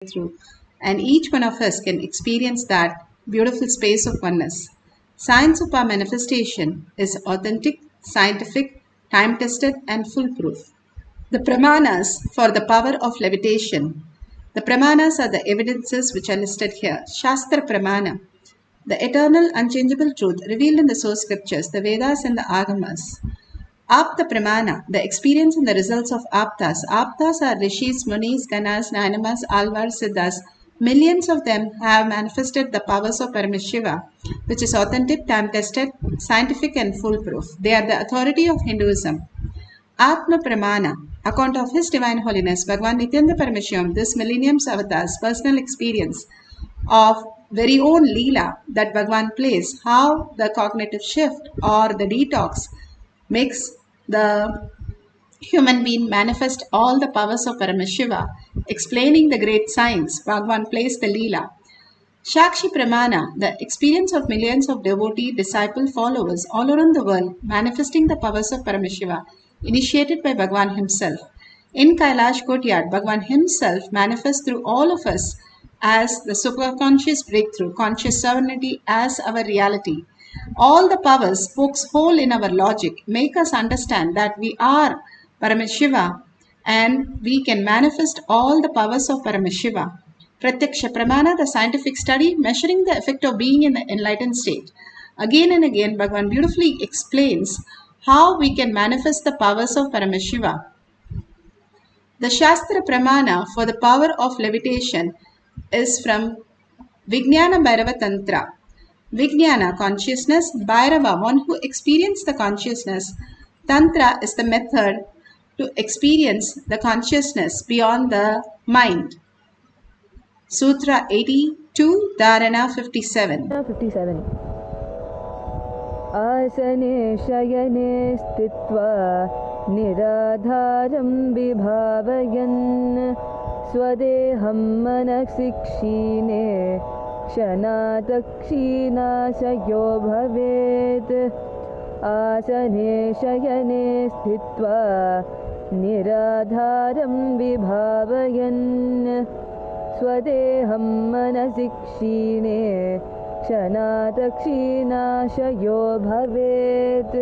through, and each one of us can experience that beautiful space of oneness. Science of our manifestation is authentic, scientific, time tested, and foolproof. The pramanas for the power of levitation. The pramanas are the evidences which are listed here. Shastra pramana, the eternal, unchangeable truth revealed in the source scriptures, the Vedas and the Agamas. Apta Pramana, the experience and the results of Aptas. Aptas are Rishis, Munis, Ganas, Nainamas, Alvars, Siddhas. Millions of them have manifested the powers of Paramashiva, which is authentic, time-tested, scientific and foolproof. They are the authority of Hinduism. Atma Pramana, account of His Divine Holiness, Bhagavan Nithyananda Paramashivam, this millennium's avatar's personal experience of very own Leela that Bhagavan plays, how the cognitive shift or the detox makes the human being manifest all the powers of Paramashiva, explaining the great science. Bhagavan plays the Leela. Shakshi Pramana, the experience of millions of devotee, disciple, followers all around the world, manifesting the powers of Paramashiva, initiated by Bhagavan himself. In Kailash Courtyard, Bhagavan himself manifests through all of us as the superconscious breakthrough, conscious sovereignty as our reality. All the powers pokes hole in our logic, make us understand that we are Paramashiva and we can manifest all the powers of Paramashiva. Pratyaksha Pramana, the scientific study measuring the effect of being in the enlightened state. Again and again, Bhagavan beautifully explains how we can manifest the powers of Paramashiva. The Shastra Pramana for the power of levitation is from Vijnana Bhairava Tantra. Vijnana, consciousness, Bhairava, one who experiences the consciousness. Tantra is the method to experience the consciousness beyond the mind. Sutra 82, Dharana 57. Asane shayane stitva niradharam vibhavayan swadeham manaksikshine Shanadakshina sayo bhavet Asane shayane stitva niradharam vibhavayan Swadeham manasikshine Shanadakshina sayo bhavet.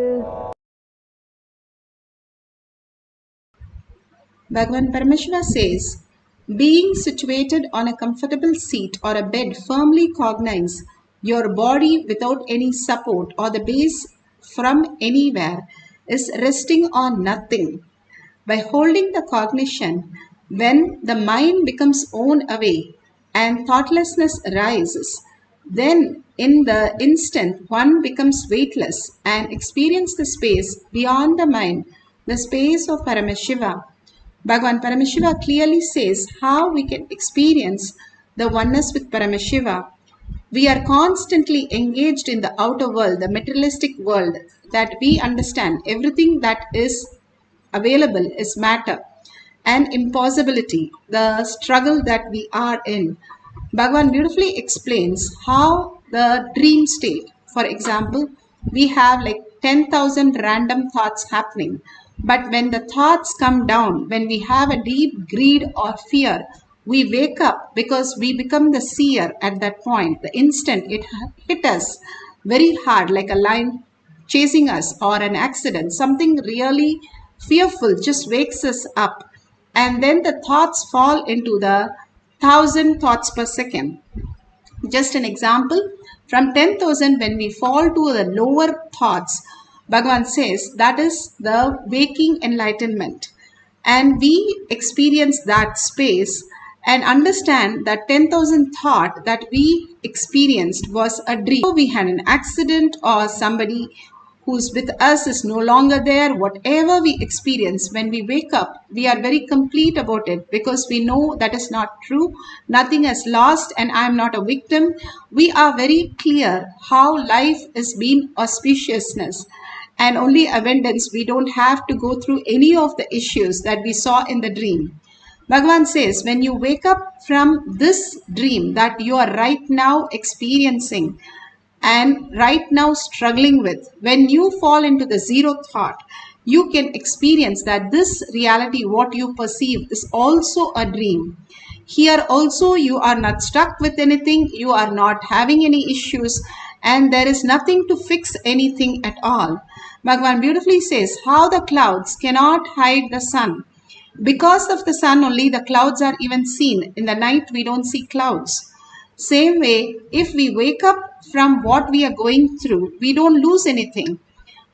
Bhagavan Paramashiva says, being situated on a comfortable seat or a bed firmly cognize your body without any support or the base from anywhere is resting on nothing. By holding the cognition, when the mind becomes worn away and thoughtlessness arises, then in the instant one becomes weightless and experience the space beyond the mind, the space of Paramashiva. Bhagavan Paramashiva clearly says how we can experience the oneness with Paramashiva. We are constantly engaged in the outer world, the materialistic world, that we understand everything that is available is matter and impossibility, the struggle that we are in. Bhagavan beautifully explains how the dream state, for example, we have like 10,000 random thoughts happening. But when the thoughts come down, when we have a deep greed or fear, we wake up because we become the seer at that point. The instant it hit us very hard, like a lion chasing us or an accident, something really fearful just wakes us up. And then the thoughts fall into the 1,000 thoughts per second. Just an example, from 10,000 when we fall to the lower thoughts, Bhagavan says that is the waking enlightenment. And we experience that space and understand that 10,000 thought that we experienced was a dream. So we had an accident or somebody who's with us is no longer there. Whatever we experience, when we wake up, we are very complete about it because we know that is not true. Nothing is lost and I am not a victim. We are very clear how life is being auspiciousness and only abundance. We don't have to go through any of the issues that we saw in the dream. Bhagavan says, when you wake up from this dream that you are right now experiencing and right now struggling with, when you fall into the zero thought, you can experience that this reality, what you perceive, is also a dream. Here also you are not stuck with anything, you are not having any issues, and there is nothing to fix anything at all. Bhagavan beautifully says how the clouds cannot hide the sun. Because of the sun only the clouds are even seen. In the night we don't see clouds. Same way, if we wake up from what we are going through, we don't lose anything.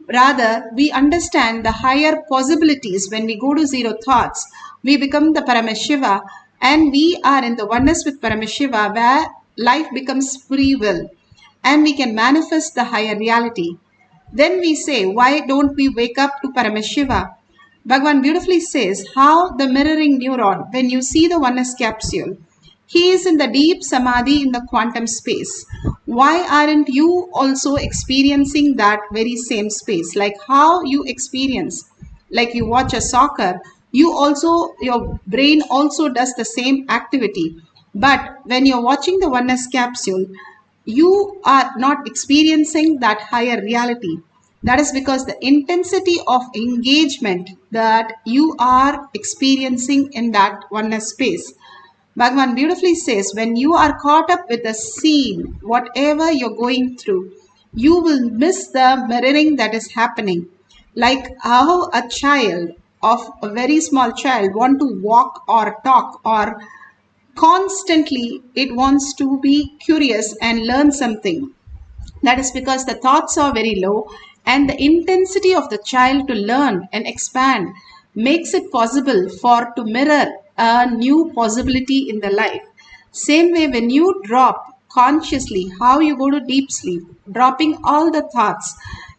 Rather, we understand the higher possibilities when we go to zero thoughts. We become the Paramashiva and we are in the oneness with Paramashiva where life becomes free will and we can manifest the higher reality. Then we say, why don't we wake up to Paramashiva? Bhagavan beautifully says how the mirroring neuron, when you see the oneness capsule, he is in the deep samadhi in the quantum space. Why aren't you also experiencing that very same space? Like how you experience, like you watch a soccer, your brain also does the same activity. But when you're watching the oneness capsule, you are not experiencing that higher reality. That is because the intensity of engagement that you are experiencing in that oneness space. Bhagavan beautifully says, when you are caught up with the scene, whatever you're going through, you will miss the mirroring that is happening. Like how a child of a very small child want to walk or talk or constantly it wants to be curious and learn something. That is because the thoughts are very low and the intensity of the child to learn and expand makes it possible for to mirror a new possibility in the life. Same way when you drop consciously, how you go to deep sleep, dropping all the thoughts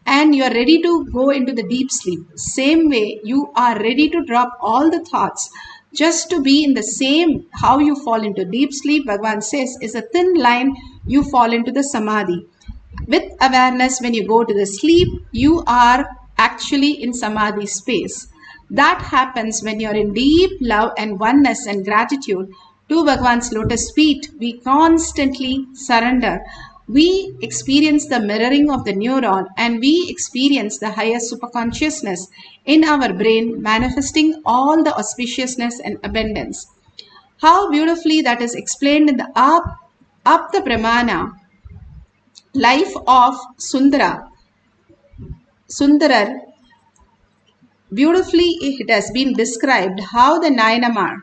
and you are ready to go into the deep sleep. Same way you are ready to drop all the thoughts just to be in the same how you fall into deep sleep. Bhagavan says is a thin line you fall into the samadhi. With awareness, when you go to the sleep, you are actually in samadhi space. That happens when you are in deep love and oneness and gratitude to Bhagavan's lotus feet. We constantly surrender. We experience the mirroring of the neuron and we experience the higher superconsciousness in our brain manifesting all the auspiciousness and abundance. How beautifully that is explained in the up the Pramana life of Sundarar. Beautifully it has been described how the Nayanamar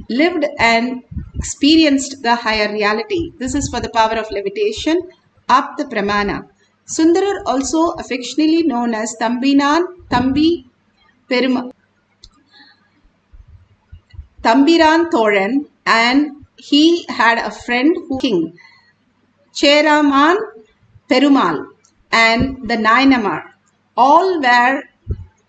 lived and experienced the higher reality. This is for the power of levitation, up the Pramana. Sundarar, also affectionately known as Tambiran Thoran, and he had a friend who king Cheraman Perumal and the Nayanamar. All were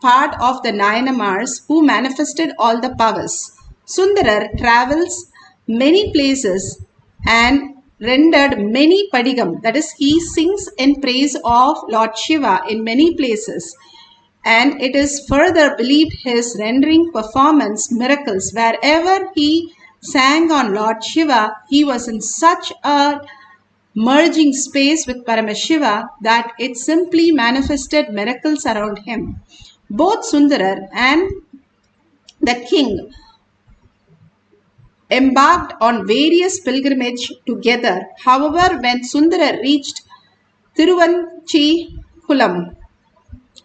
part of the Nayanamars who manifested all the powers. Sundarar travels many places and rendered many padigam. That is, he sings in praise of Lord Shiva in many places. And it is further believed his rendering performance miracles. Wherever he sang on Lord Shiva, he was in such a merging space with Paramashiva that it simply manifested miracles around him. Both Sundarar and the king embarked on various pilgrimage together. However, when Sundarar reached Tiruvanchikulam,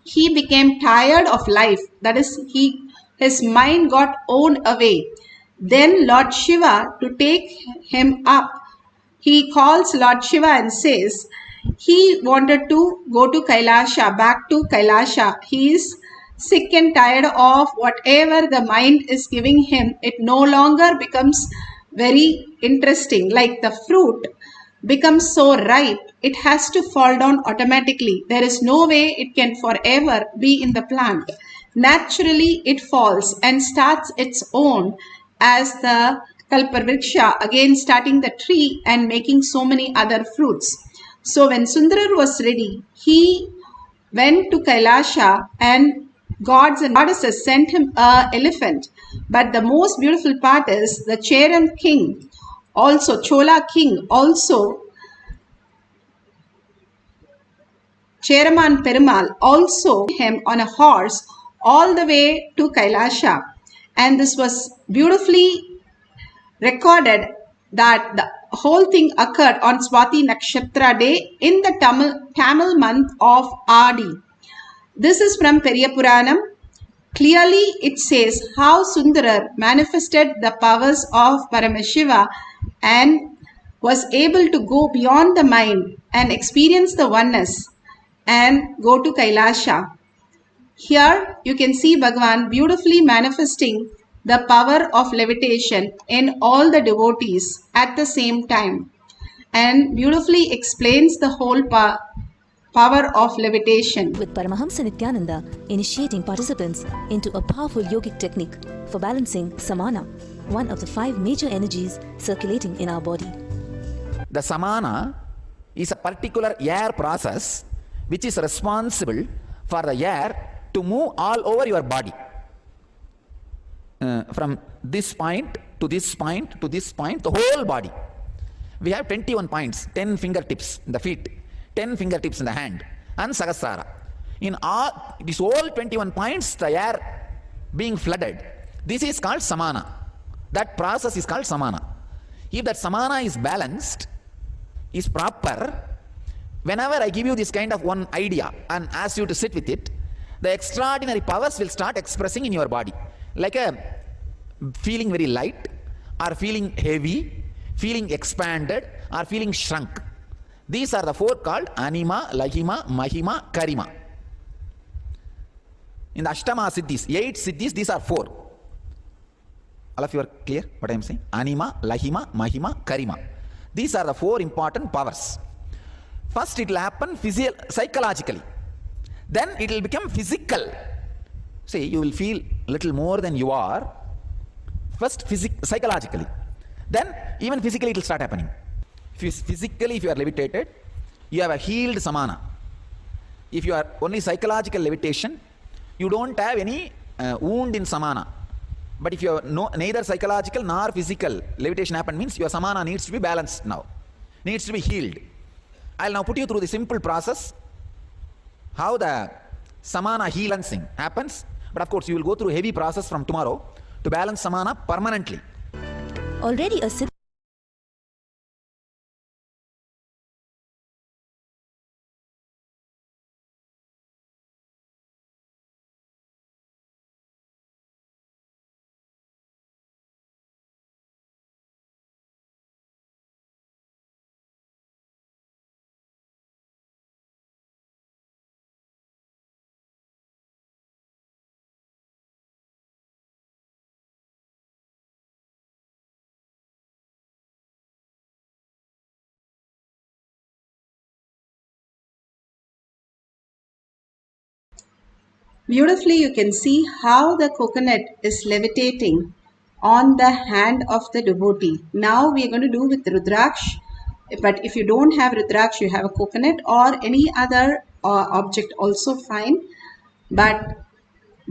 he became tired of life. That is, his mind got owned away. Then Lord Shiva, to take him up, he calls Lord Shiva and says he wanted to go to Kailasha, back to Kailasha. He is sick and tired of whatever the mind is giving him. It no longer becomes very interesting. Like the fruit becomes so ripe, it has to fall down automatically. There is no way it can forever be in the plant. Naturally, it falls and starts its own as the Kalpavriksha, again starting the tree and making so many other fruits. So when Sundarar was ready, he went to Kailasha and gods and goddesses sent him an elephant. But the most beautiful part is the Cheran king, also Chola king, also Cheraman Perumal, also him on a horse all the way to Kailasha. And this was beautifully recorded that the whole thing occurred on Swati Nakshatra day in the Tamil month of Adi. This is from Periya Puranam. Clearly, it says how Sundarar manifested the powers of Paramashiva and was able to go beyond the mind and experience the oneness and go to Kailasha. Here you can see Bhagavan beautifully manifesting the power of levitation in all the devotees at the same time and beautifully explains the whole power of levitation. With Paramahamsa Nithyananda initiating participants into a powerful yogic technique for balancing samana, one of the 5 major energies circulating in our body. The samana is a particular air process which is responsible for the air to move all over your body. From this point to this point to this point, the whole body. We have 21 points, 10 fingertips in the feet, 10 fingertips in the hand, and Sahasrara. In all these all 21 points, the air being flooded. This is called samana. That process is called samana. If that samana is balanced, is proper, whenever I give you this kind of one idea and ask you to sit with it, the extraordinary powers will start expressing in your body. Like a feeling very light, or feeling heavy, feeling expanded, or feeling shrunk. These are the 4 called Anima, Lahima, Mahima, Karima. In the Ashtama Siddhis, 8 Siddhis, these are 4. All of you are clear what I am saying? Anima, Lahima, Mahima, Karima. These are the 4 important powers. First it will happen psychologically. Then it will become physical. See, you will feel little more than you are. First psychologically. Then even physically it will start happening. Physically, if you are levitated, you have a healed samana. If you are only psychological levitation, you don't have any wound in samana. But if you are neither psychological nor physical levitation happen, means your samana needs to be balanced now, needs to be healed. I will now put you through the simple process how the samana healing happens. But of course, you will go through a heavy process from tomorrow to balance samana permanently. Already a Beautifully, you can see how the coconut is levitating on the hand of the devotee. Now we are going to do with Rudraksh. But if you don't have Rudraksh, you have a coconut or any other object also fine. But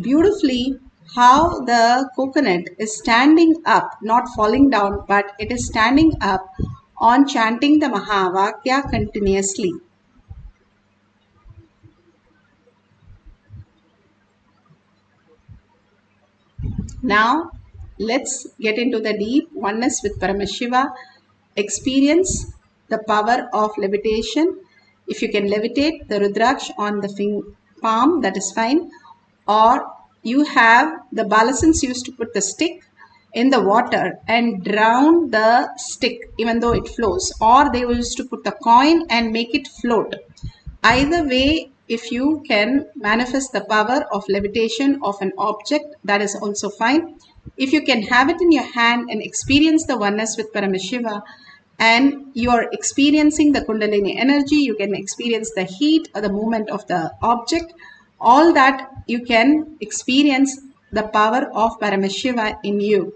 beautifully, how the coconut is standing up, not falling down, but it is standing up on chanting the Mahavakya continuously. Now, let's get into the deep oneness with Paramashiva. Experience the power of levitation. If you can levitate the Rudraksh on the palm, that is fine. Or you have the Balasins used to put the stick in the water and drown the stick even though it flows. Or they used to put the coin and make it float. Either way, if you can manifest the power of levitation of an object, that is also fine. If you can have it in your hand and experience the oneness with Paramashiva, and you are experiencing the Kundalini energy, you can experience the heat or the movement of the object, all that you can experience the power of Paramashiva in you.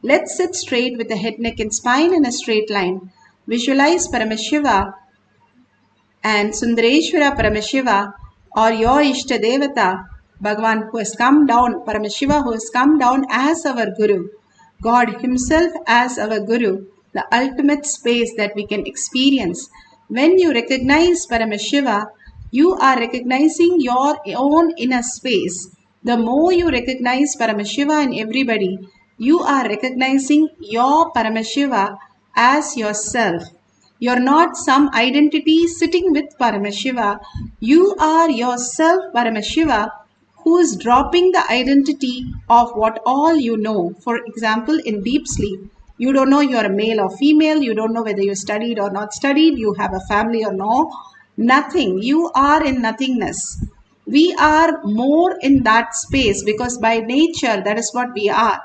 Let's sit straight with the head, neck and spine in a straight line. Visualize Paramashiva and Sundareshwara Paramashiva or your Ishta Devata, Bhagavan who has come down, Paramashiva who has come down as our Guru, God himself as our Guru, the ultimate space that we can experience. When you recognize Paramashiva, you are recognizing your own inner space. The more you recognize Paramashiva in everybody, you are recognizing your Paramashiva as yourself. You're not some identity sitting with Paramashiva. You are yourself, Paramashiva, who is dropping the identity of what all you know. For example, in deep sleep, you don't know you're a male or female. You don't know whether you studied or not studied. You have a family or no. Nothing. You are in nothingness. We are more in that space because by nature, that is what we are.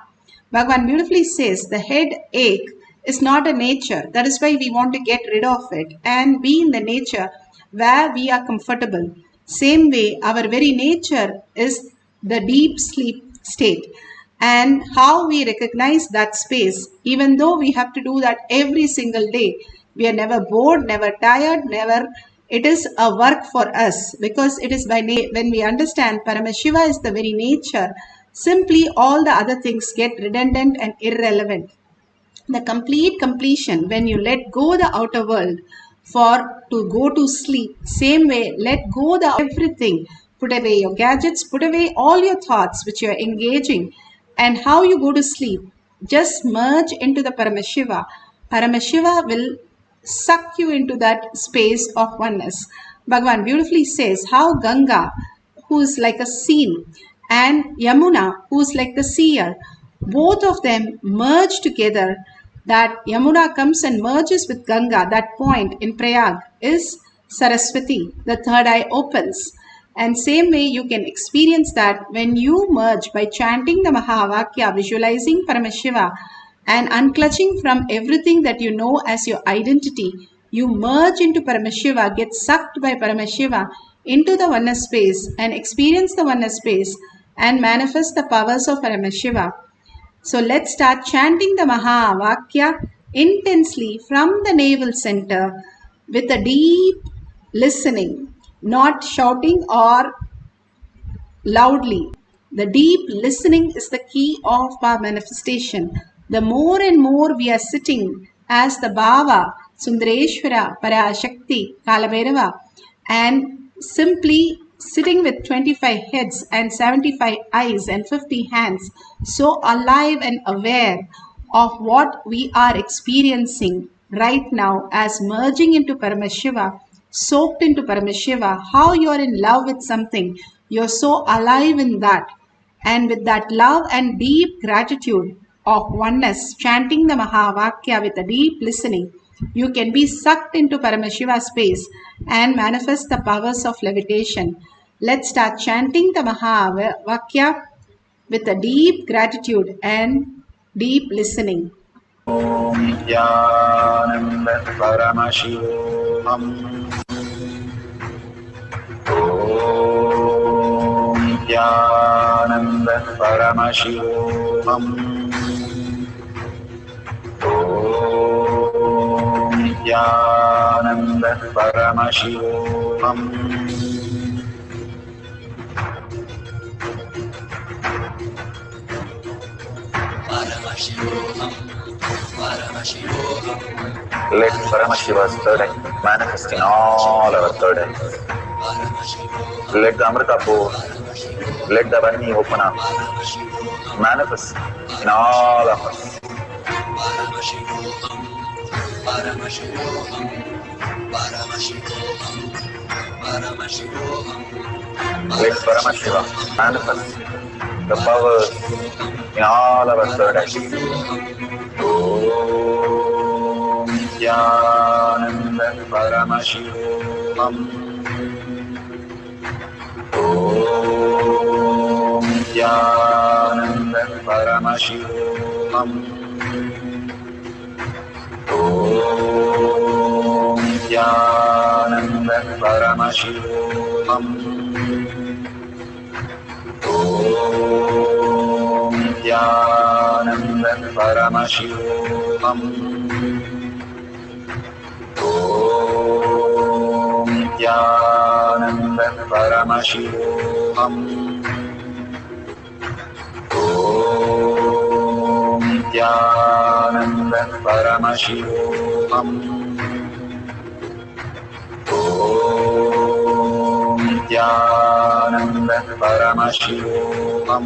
Bhagavan beautifully says the headache is not a nature. That is why we want to get rid of it and be in the nature where we are comfortable. Same way, our very nature is the deep sleep state. And how we recognize that space, even though we have to do that every single day, we are never bored, never tired, never. It is a work for us because it is by when we understand Paramashiva is the very nature, simply all the other things get redundant and irrelevant. The complete completion when you let go the outer world for to go to sleep. Same way, let go the everything. Put away your gadgets, put away all your thoughts which you are engaging, and how you go to sleep. Just merge into the Paramashiva. Paramashiva will suck you into that space of oneness. Bhagavan beautifully says how Ganga, who is like a scene, and Yamuna, who is like the seer, both of them merge together. That Yamuna comes and merges with Ganga. That point in Prayag is Saraswati. The third eye opens. And same way you can experience that when you merge by chanting the Mahavakya, visualizing Paramashiva, and unclutching from everything that you know as your identity, you merge into Paramashiva, get sucked by Paramashiva into the oneness space and experience the oneness space and manifest the powers of Paramashiva. So let's start chanting the Mahavakya intensely from the navel center with a deep listening, not shouting or loudly. The deep listening is the key of our manifestation. The more and more we are sitting as the Bhava, Sundareshwara, Parashakti, Kalabhairava, and simply sitting with 25 heads and 75 eyes and 50 hands, so alive and aware of what we are experiencing right now as merging into Paramashiva, soaked into Paramashiva, how you are in love with something, you're so alive in that. And with that love and deep gratitude of oneness, chanting the Mahavakya with a deep listening, you can be sucked into Paramashiva space and manifest the powers of levitation. Let's start chanting the Mahavakya with a deep gratitude and deep listening. Nithyananda Paramashivoham. Nithyananda Paramashivoham. Nithyananda Paramashivoham. Let Paramashiva's third eye manifest in all our third eyes. Let the Amrita pour, let the Varni open up, manifest in all of us. Let Paramashiva manifest the powers in all our third eyes. Om Nithyananda Paramashivoham. Om Nithyananda Paramashivoham. Om Nithyananda Paramashivoham. Om Nithyananda Paramashivoham. Om Nithyananda Paramashivoham. Om Nithyananda Paramashivoham. Om Nithyananda Paramashivoham.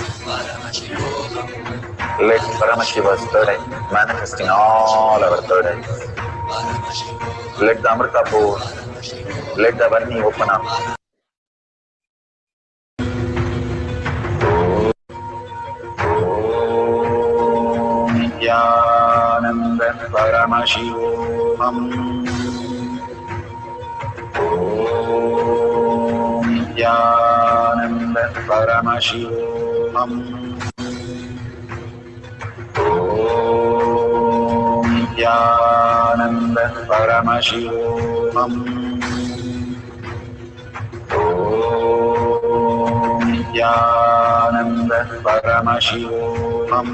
Let Paramashiva's third eye manifest in all our third eyes. Let the Amrita pour. Let the Varni open up. Nithyananda Paramashivoham. Nithyananda Paramashivoham. Nithyananda Paramashivoham. Nithyananda Paramashivoham.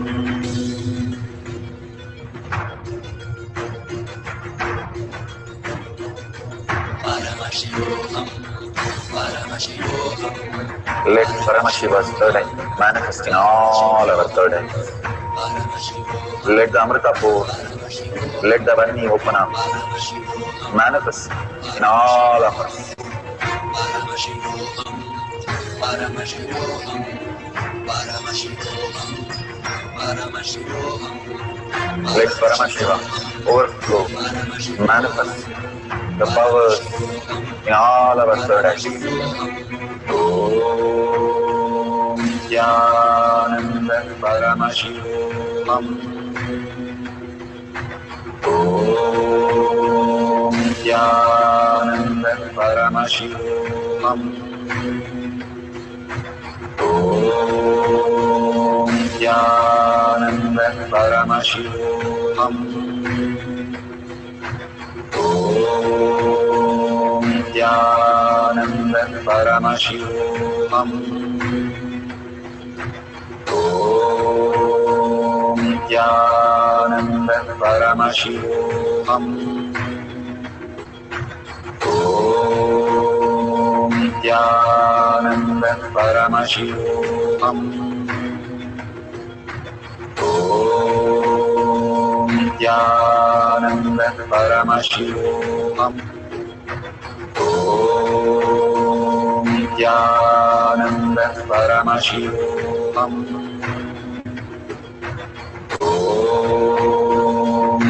Paramashivoham. Let Paramashiva's third eye manifest in all our third eyes. Let the Amrita pour, let the Varni open up, manifest in all of us. Let Paramashiva overflow, manifest the powers in all our third eyes. Om Nithyananda Paramashivam. Om Nithyananda Paramashivam. Om Nithyananda Paramashivam. Om Nithyananda Paramashivoham. Om Nithyananda Paramashivoham. Om Nithyananda Paramashivoham. Om Nithyananda Paramashivoham. Om Nithyananda Paramashivoham. Om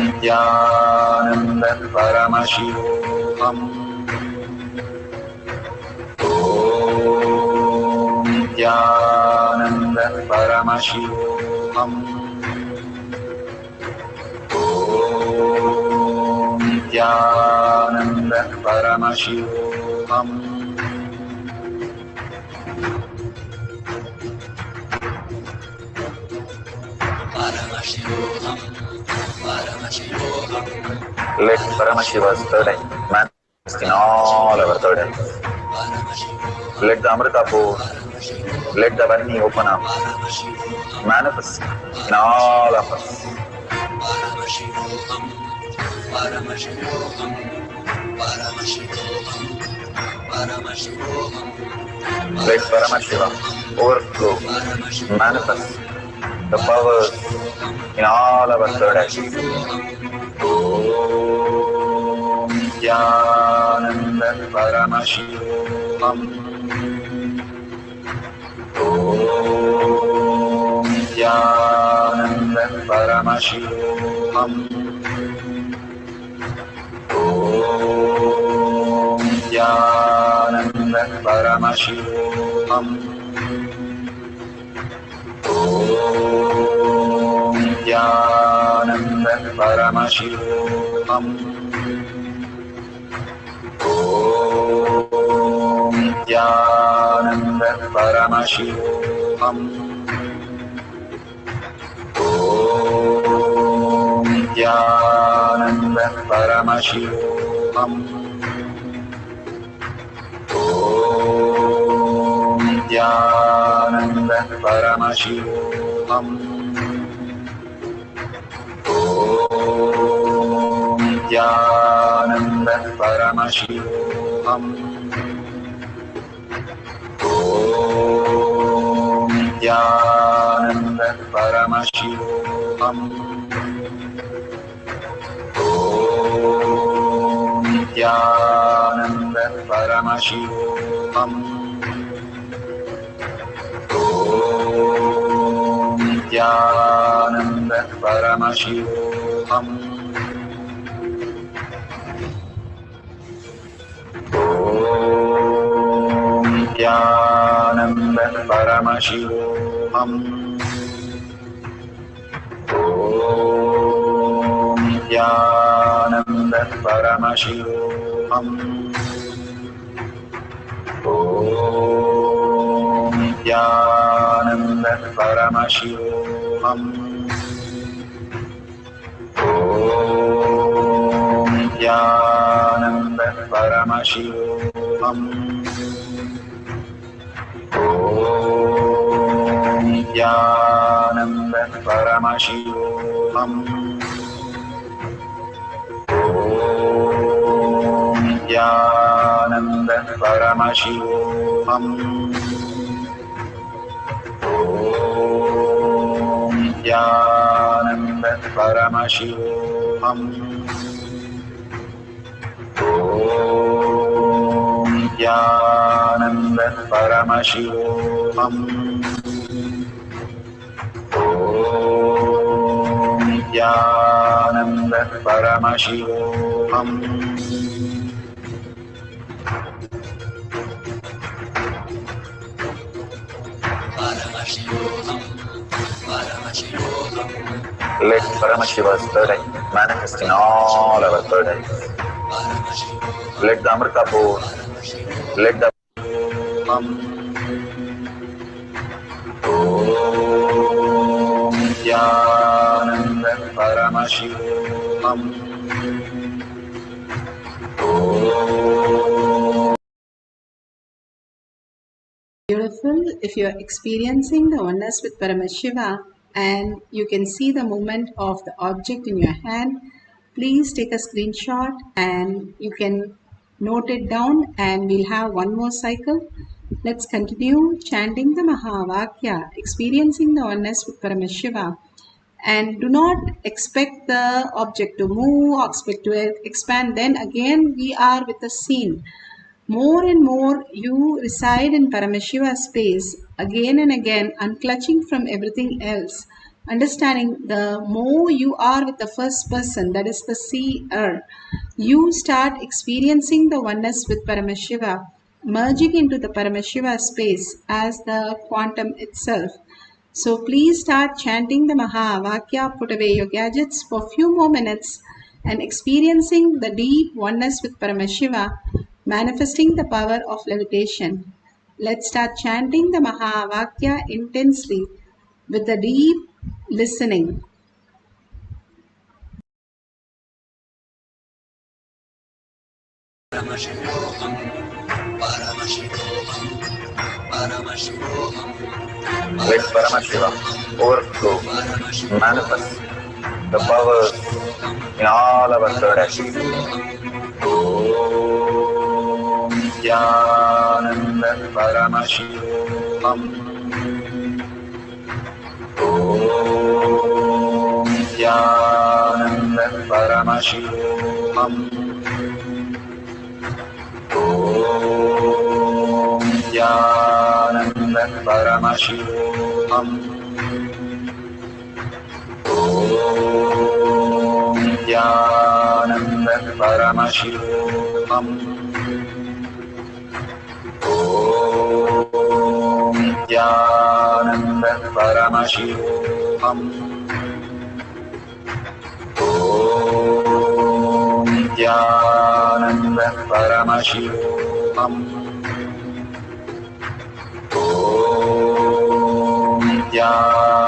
Nithyananda Paramashivoham. Om Nithyananda Paramashivoham. Om Nithyananda Paramashivoham. Let Paramashiva's third eye manifest in all our third eyes. Let the Amrita pour, let the Varni open up, manifest in all of us. Let Paramashiva overflow, manifest the powers in all our third eyes. Om Nithyananda Paramashivoham. Om Nithyananda Paramashivoham. Om Nithyananda Paramashivoham. Om Nithyananda Paramashivoham. Om Nithyananda Paramashivoham. Om Nithyananda Paramashivoham. Om Nithyananda Paramashivoham. Om Nithyananda Paramashivoham. Om Nithyananda Paramashivoham. Om Nithyananda Paramashivoham. Om Nithyananda Paramashivoham. Om Nithyananda Paramashivoham. Om Nithyananda Paramashivoham. Om Nithyananda Paramashivoham. Om Nithyananda Paramashivoham. Om Nithyananda Paramashivoham. Om Nithyananda Paramashivoham. Paramashivoham. Om Nithyananda Paramashivoham. Om Nithyananda Paramashivoham. Om Nithyananda Paramashivoham. Let Paramashiva's third eye manifest in all our third eyes. Let the Amrita pour, let the Om Nithyananda Paramashivoham. Beautiful. If you are experiencing the oneness with Paramashiva and you can see the movement of the object in your hand, please take a screenshot and you can note it down, and we'll have one more cycle. Let's continue chanting the Mahavakya, experiencing the oneness with Paramashiva. And do not expect the object to move, expect to expand. Then again we are with the scene. More and more you reside in Paramashiva space again and again, unclutching from everything else. Understanding the more you are with the first person, that is the seer, you start experiencing the oneness with Paramashiva, merging into the Paramashiva space as the quantum itself. So please start chanting the Mahavakya, put away your gadgets for a few more minutes and experiencing the deep oneness with Paramashiva, manifesting the power of levitation. Let's start chanting the Mahavakya intensely with the deep listening. Paramashivoham, Paramashivoham, Paramashivoham. Let Paramashiva overflow, manifest the powers in all our third eyes. Om Nithyananda Paramashivoham. Om Nithyananda Paramashivoham. Om Nithyananda Paramashivoham. Om Nithyananda Paramashivoham. Om Nithyananda Paramashivoham. Om Nithyananda Paramashivoham. Om Nithyananda Paramashivoham. Om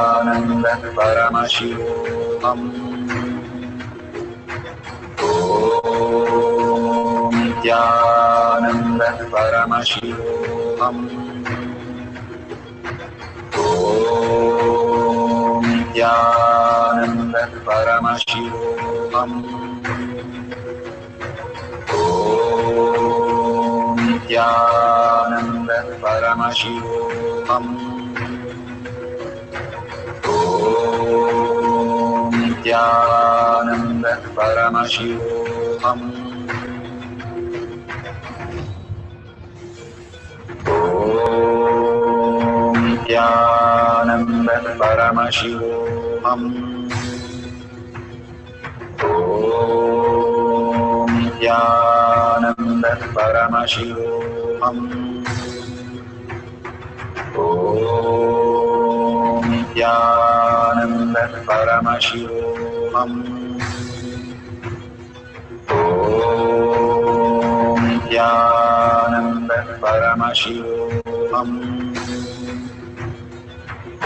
Nithyananda Paramashivoham. Om Nithyananda Paramashivoham. Om Nithyananda Paramashivoham. Om Nithyananda Paramashivoham. Om Nithyananda Paramashivoham. Om Nithyananda Paramashivoham. Om Nithyananda Paramashivoham. Om Nithyananda Paramashivoham. Om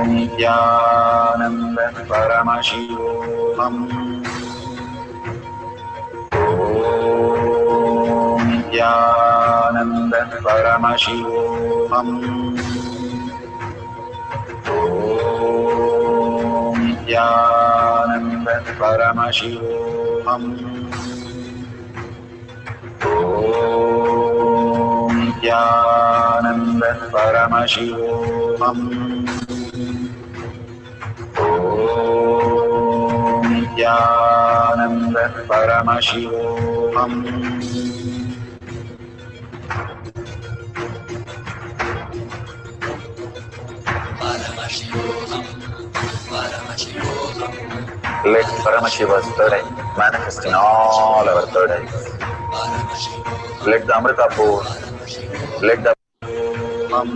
Nithyananda Paramashivoham. Om Nithyananda Paramashivoham. Om Nithyananda Paramashivoham. Om Om Nithyananda Paramashivoham. Om Nithyananda Paramashivoham. Paramashivoham. Paramashivoham. Let Paramashiva's third eye manifest in all our third eyes. Paramashivoham. Let the Amrita pour. Paramashivoham. Let the Om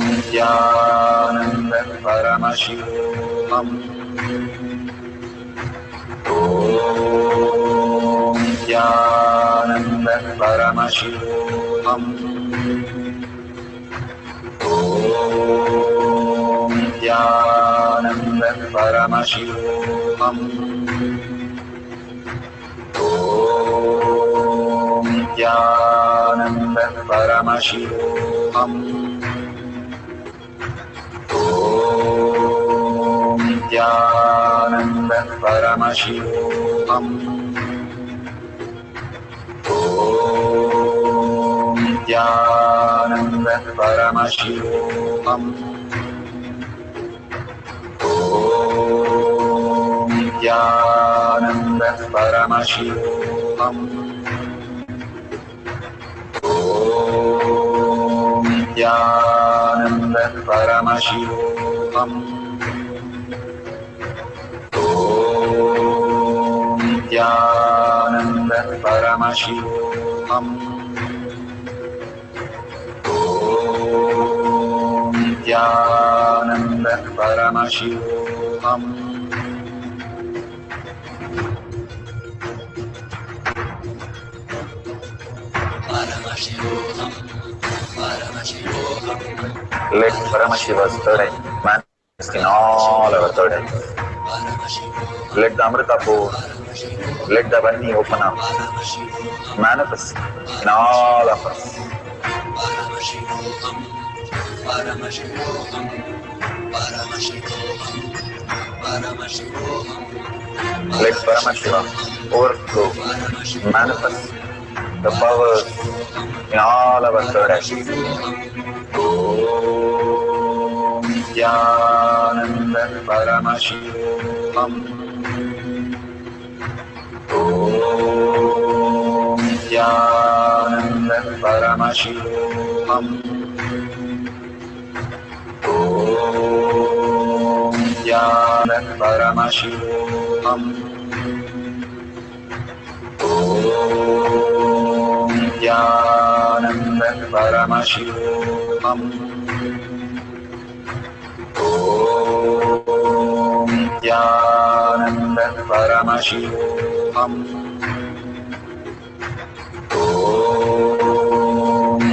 Nithyananda Paramashivoham. Om Nithyananda Paramashivoham. Om Nithyananda Paramashivoham. Om Nithyananda Paramashivoham. Om Nithyananda Paramashivoham. Om Nithyananda Paramashivoham. Om Nithyananda Paramashivoham. Om Nithyananda Paramashivoham. Om Nithyananda Paramashivoham. Om Nithyananda Paramashivoham. Paramashivoham. Paramashivoham. Let Paramashiva's third eye manifest in all our third eyes. Paramashivoham. Let the Amrita pour. Paramashivoham. Let the Vani open up. Paramashivoham. Manifest in all of us. Paramashivoham. Paramashivoham. Paramashivoham. Paramashivoham. Let Paramashiva overflow, manifest the powers in all our third eyes. Om Nithyananda Paramashivoham. Om Nithyananda Paramashivoham. Om Nithyananda Paramashivoham. Om Nithyananda Paramashivoham. Om Nithyananda Paramashivoham. Om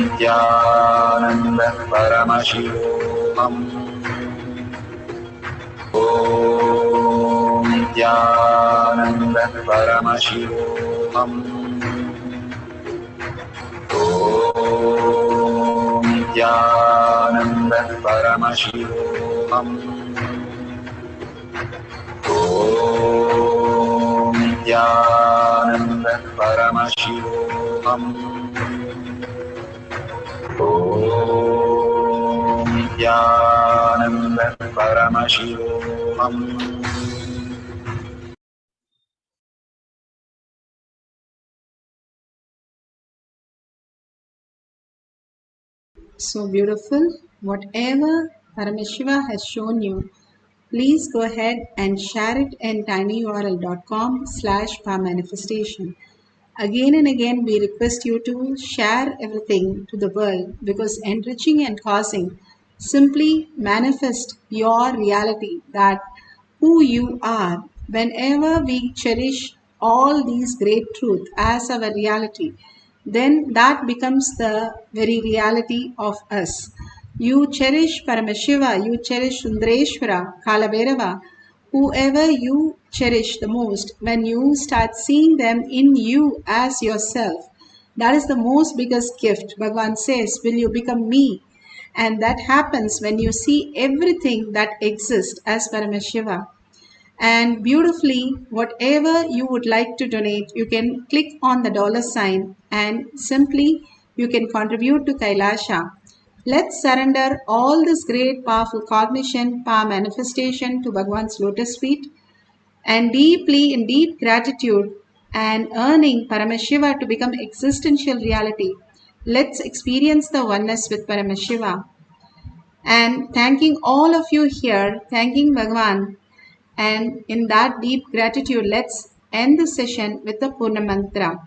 Nithyananda Paramashivoham. Om Nithyananda Paramashivoham. Om Nithyananda Paramashivoham. Om Nithyananda Paramashivoham. Om Nithyananda Paramashivoham. So beautiful. Whatever Paramashiva has shown you, please go ahead and share it in tinyurl.com/powermanifestation. Again and again, we request you to share everything to the world because enriching and causing simply manifest your reality that who you are. Whenever we cherish all these great truth as our reality, then that becomes the very reality of us. You cherish Paramashiva, you cherish Sundareshwara, Kalabhairava, whoever you cherish the most, when you start seeing them in you as yourself, that is the most biggest gift. Bhagavan says, will you become me? And that happens when you see everything that exists as Paramashiva. And beautifully, whatever you would like to donate, you can click on the $ and simply you can contribute to Kailasha. Let's surrender all this great powerful cognition, power manifestation to Bhagwan's lotus feet, and deeply in deep gratitude and earning Paramashiva to become existential reality. Let's experience the oneness with Paramashiva. And thanking all of you here, thanking Bhagwan. And in that deep gratitude, let's end the session with the Purna Mantra.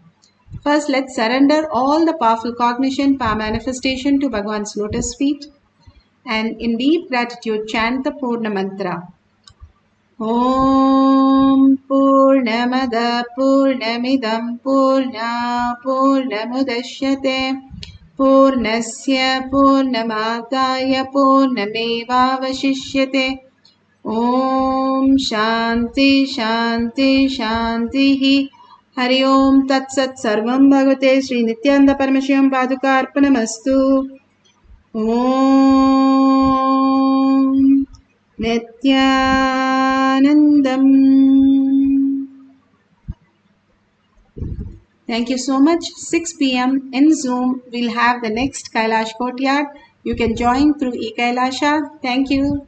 First, let's surrender all the powerful cognition, power manifestation to Bhagwan's lotus feet. And in deep gratitude, chant the Purna Mantra. Om Purnamada Purnamidam Purna Purnamudashyate Purnasya Purnamadaya Purnamevavashishyate. Om Shanti Shanti Shanti. Hari Om Tat Sat Sarvam Bhagavate Sri Nithyananda Paramashivam Paduka Arpanamastu. Om Nithyanandam. Thank you so much. 6 p.m. in Zoom, we'll have the next Kailash Courtyard. You can join through eKailasha. Thank you.